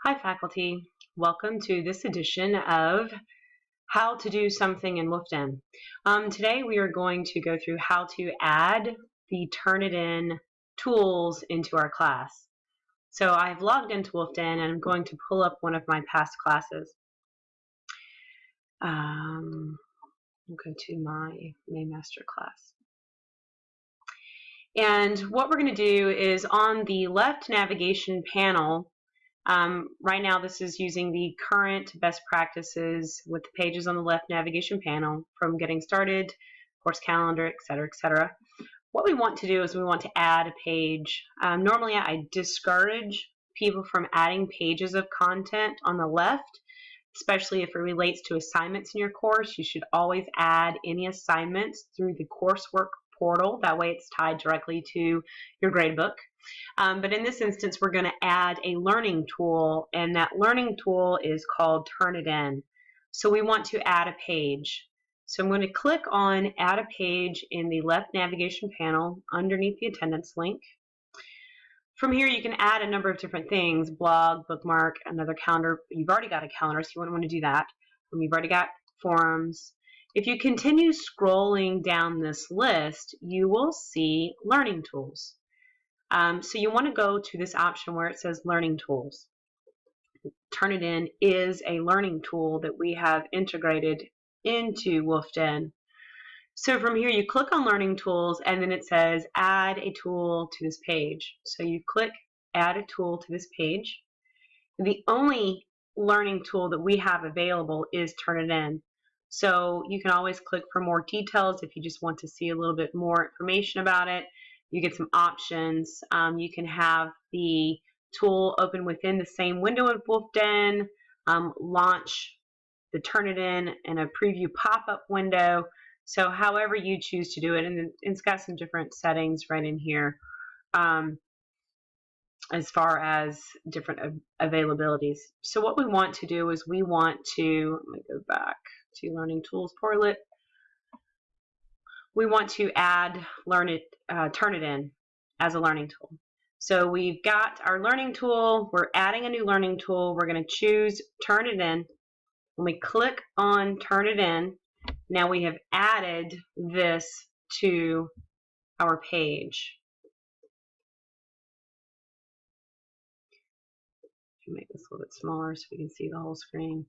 Hi faculty, welcome to this edition of How to Do Something in WolfDen. Today we are going to go through how to add the TurnItIn tools into our class. So I've logged into WolfDen and I'm going to pull up one of my past classes. I'll go to my master class. And what we're going to do is on the left navigation panel, right now this is using the current best practices with the pages on the left navigation panel from getting started, course calendar, etc., etc. What we want to do is we want to add a page. Normally I discourage people from adding pages of content on the left, especially if it relates to assignments in your course. You should always add any assignments through the coursework portal. That way it's tied directly to your gradebook. But in this instance, we're going to add a learning tool, and that learning tool is called TurnItIn. So we want to add a page. So I'm going to click on Add a Page in the left navigation panel underneath the attendance link. From here, you can add a number of different things: blog, bookmark, another calendar. You've already got a calendar, so you wouldn't want to do that. You've already got forums. If you continue scrolling down this list, you will see learning tools. So you want to go to this option where it says Learning Tools. TurnItIn is a learning tool that we have integrated into WolfDen. So from here you click on Learning Tools and then it says Add a Tool to this page. So you click Add a Tool to this page. The only learning tool that we have available is TurnItIn. So you can always click for more details if you just want to see a little bit more information about it. You get some options. You can have the tool open within the same window of WolfDen, launch the TurnItIn in a preview pop-up window. So however you choose to do it, and it's got some different settings right in here as far as different availabilities. So what we want to do is we want to, let me go back to Learning Tools Portlet. We want to add TurnItIn as a learning tool. So we've got our learning tool. We're adding a new learning tool. We're going to choose TurnItIn. When we click on TurnItIn, now we have added this to our page. Make this a little bit smaller so we can see the whole screen.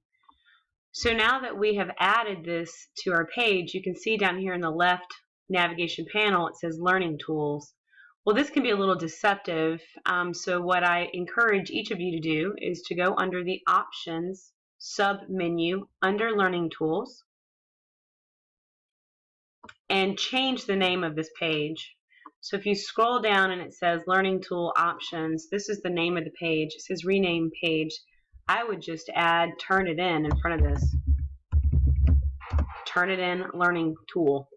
So now that we have added this to our page, you can see down here in the left navigation panel it says Learning Tools. Well, this can be a little deceptive, so what I encourage each of you to do is to go under the Options sub-menu under Learning Tools and change the name of this page. So if you scroll down and it says Learning Tool Options, this is the name of the page. It says Rename Page. I would just add TurnItIn in front of this. TurnItIn Learning Tool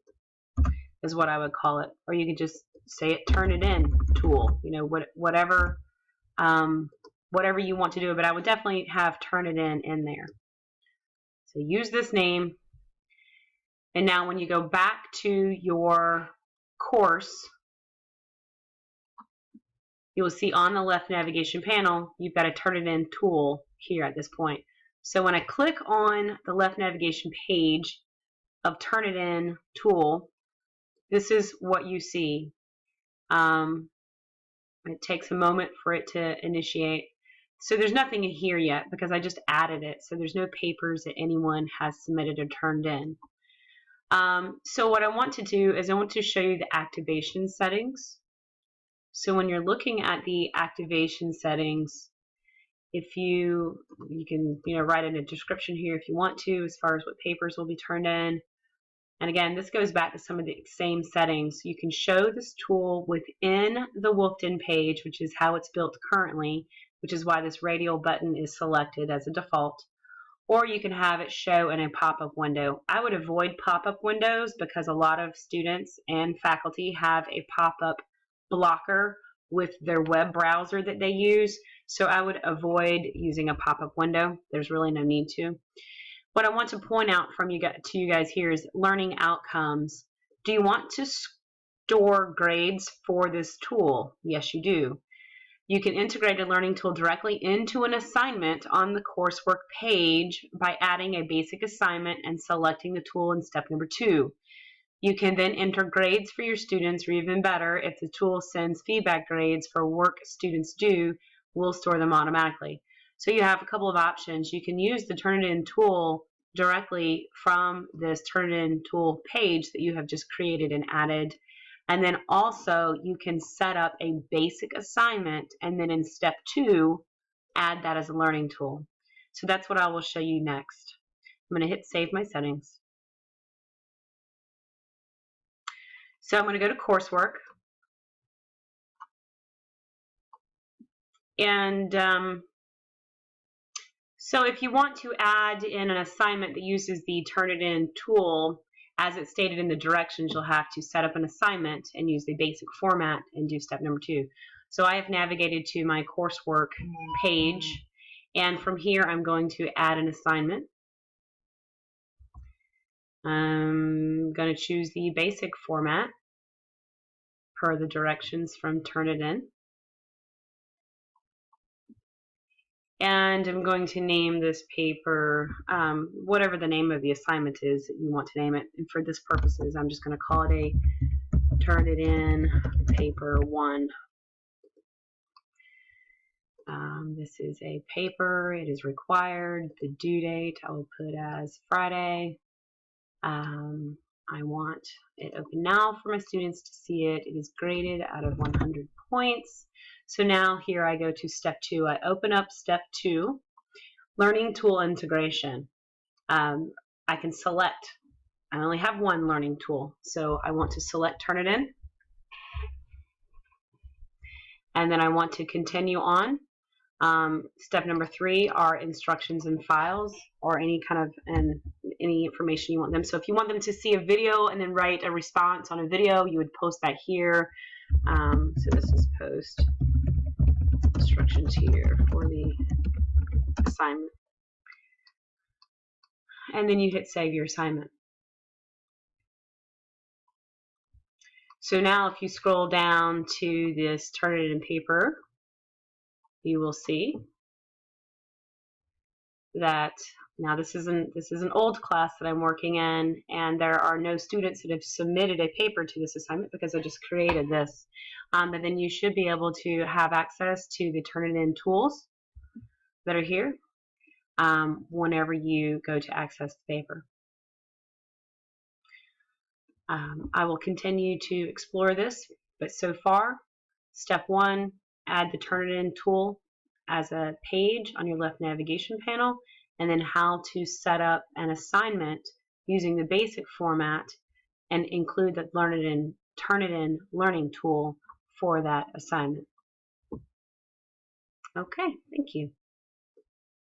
is what I would call it. Or you could just say it TurnItIn Tool. You know, whatever you want to do, but I would definitely have TurnItIn in there. So use this name. And now when you go back to your course, you will see on the left navigation panel, you've got a TurnItIn tool here at this point. So when I click on the left navigation page of TurnItIn tool, this is what you see. It takes a moment for it to initiate. So there's nothing in here yet because I just added it. So there's no papers that anyone has submitted or turned in. So what I want to do is I want to show you the activation settings. So when you're looking at the activation settings, if you can write in a description here if you want to, as far as what papers will be turned in. And again, this goes back to some of the same settings. You can show this tool within the WolfDen page, which is how it's built currently, which is why this radial button is selected as a default. Or you can have it show in a pop-up window. I would avoid pop-up windows because a lot of students and faculty have a pop-up blocker with their web browser that they use. So I would avoid using a pop-up window. There's really no need to. What I want to point out to you guys here is learning outcomes. Do you want to store grades for this tool? Yes, you do. You can integrate a learning tool directly into an assignment on the coursework page by adding a basic assignment and selecting the tool in step number 2. You can then enter grades for your students, or even better, if the tool sends feedback grades for work students do, we'll store them automatically. So you have a couple of options. You can use the TurnItIn tool directly from this TurnItIn tool page that you have just created and added. And then also you can set up a basic assignment, and then in step 2, add that as a learning tool. So that's what I will show you next. I'm going to hit Save My Settings. So I'm going to go to Coursework. And so if you want to add in an assignment that uses the TurnItIn tool, as it's stated in the directions, you'll have to set up an assignment and use the basic format and do step number 2. So I have navigated to my coursework page, and from here I'm going to add an assignment. I'm going to choose the basic format per the directions from TurnItIn. And I'm going to name this paper whatever the name of the assignment is that you want to name it. And for this purposes, I'm just going to call it a TurnItIn paper 1. This is a paper. It is required. The due date I will put as Friday. I want it open now for my students to see it. It is graded out of 100 points. So now here I go to step 2. I open up step 2, learning tool integration. I can select, I only have one learning tool, so I want to select TurnItIn. And then I want to continue on. Step number 3 are instructions and files, or any kind of any information you want them. So if you want them to see a video and then write a response on a video, you would post that here. So this is post instructions here for the assignment. And then you hit save your assignment. So now if you scroll down to this TurnItIn paper, you will see that now this is an old class that I'm working in, and there are no students that have submitted a paper to this assignment because I just created this. But then you should be able to have access to the TurnItIn tools that are here whenever you go to access the paper. I will continue to explore this, but so far, step 1, add the TurnItIn tool as a page on your left navigation panel, and then how to set up an assignment using the basic format and include the TurnItIn learning tool for that assignment. Okay, thank you.